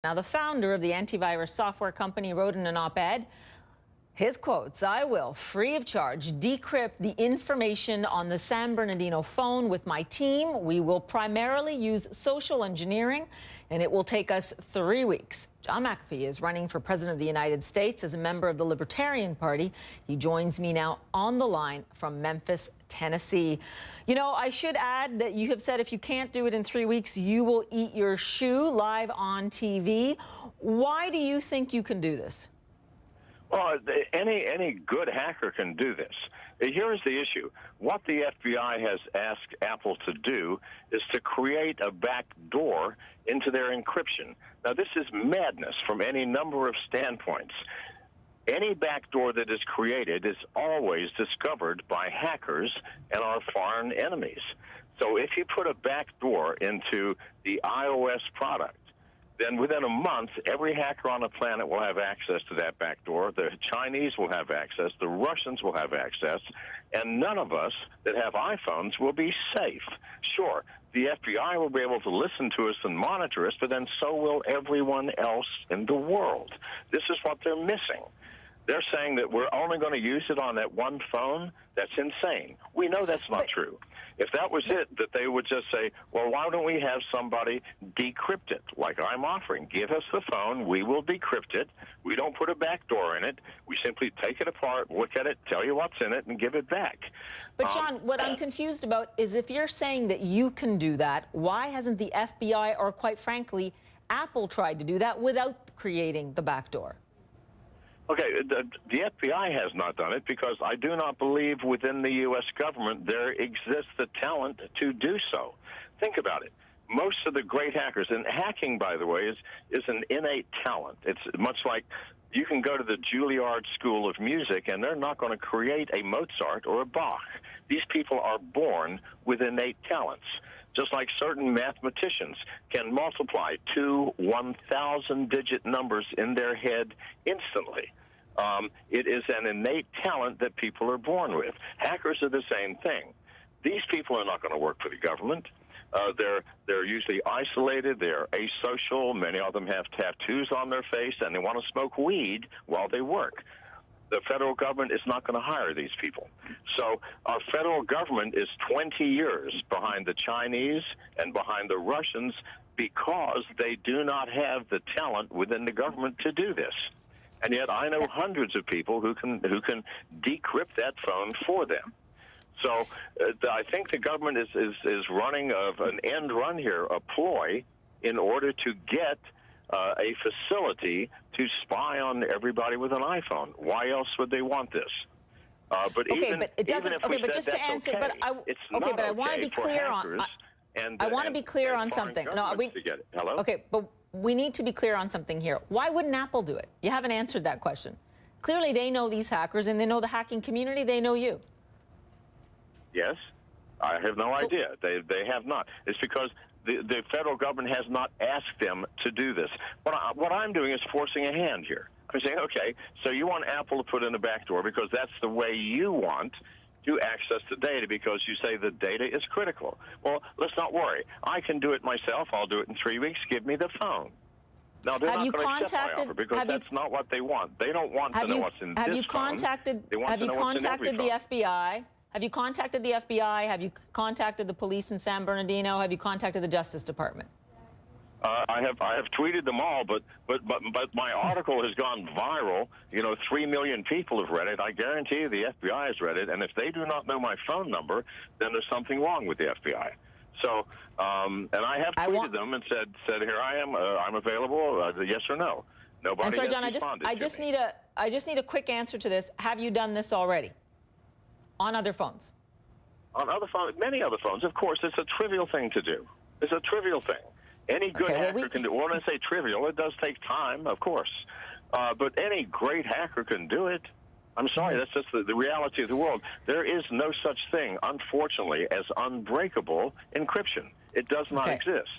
Now, the founder of the antivirus software company wrote in an op-ed, his quotes, "I will, free of charge, decrypt the information on the San Bernardino phone with my team. We will primarily use social engineering, and it will take us 3 weeks." John McAfee is running for president of the United States as a member of the Libertarian Party. He joins me now on the line from Memphis, Tennessee. You know, I should add that you have said if you can't do it in 3 weeks, you will eat your shoe live on TV. Why do you think you can do this? Well, any good hacker can do this. Here's the issue. What the FBI has asked Apple to do is to create a back door into their encryption. Now, this is madness from any number of standpoints. Any backdoor that is created is always discovered by hackers and our foreign enemies. So if you put a backdoor into the iOS product, then within a month, every hacker on the planet will have access to that backdoor. The Chinese will have access. The Russians will have access. And none of us that have iPhones will be safe. Sure, the FBI will be able to listen to us and monitor us, but then so will everyone else in the world. This is what they're missing. They're saying that we're only going to use it on that one phone. That's insane. We know that's not true. If that was it, that they would just say, well, why don't we have somebody decrypt it, like I'm offering? Give us the phone. We will decrypt it. We don't put a backdoor in it. We simply take it apart, look at it, tell you what's in it, and give it back. But, John, what I'm confused about is if you're saying that you can do that, why hasn't the FBI or, quite frankly, Apple tried to do that without creating the backdoor? Okay, the FBI has not done it because I do not believe within the U.S. government there exists the talent to do so. Think about it. Most of the great hackers, and hacking, by the way, is an innate talent. It's much like you can go to the Juilliard School of Music, and they're not going to create a Mozart or a Bach. These people are born with innate talents. Just like certain mathematicians can multiply two 1,000-digit numbers in their head instantly. It is an innate talent that people are born with. Hackers are the same thing. These people are not going to work for the government. They're usually isolated. They're asocial. Many of them have tattoos on their face, and they want to smoke weed while they work. The federal government is not going to hire these people. So our federal government is 20 years behind the Chinese and behind the Russians because they do not have the talent within the government to do this. And yet I know hundreds of people who can decrypt that phone for them. So I think the government is running an end run here, a ploy, in order to get a facility to spy on everybody with an iPhone. Why else would they want this? But even if we said that's okay, it's not okay. But I want to be clear on. I want to be clear on something. No, Hello. Okay, but we need to be clear on something here. Why wouldn't Apple do it? You haven't answered that question. Clearly, they know these hackers and they know the hacking community. They know you. Yes, I have no idea. They have not. It's because the federal government has not asked them to do this. What I'm doing is forcing a hand here. I'm saying, okay, so you want Apple to put in a backdoor because that's the way you want to access the data because you say the data is critical. Well, let's not worry. I can do it myself. I'll do it in 3 weeks. Give me the phone. No, they're not going to accept my offer because that's not what they want. They don't want to know what's in this phone. Have you contacted the FBI? Have you contacted the FBI? Have you contacted the police in San Bernardino? Have you contacted the Justice Department? I have tweeted them all, but my article has gone viral. You know, 3 million people have read it. I guarantee you the FBI has read it. And if they do not know my phone number, then there's something wrong with the FBI. So, and I have tweeted them and said, here I am. I'm available. Yes or no. Nobody I'm sorry, John. has responded I just need a quick answer to this. Have you done this already on other phones? On other phones, many other phones. Of course, it's a trivial thing to do. It's a trivial thing. Any good hacker can do it. When I say trivial, it does take time, of course. But any great hacker can do it. I'm sorry, that's just the reality of the world. There is no such thing, unfortunately, as unbreakable encryption. It does not exist.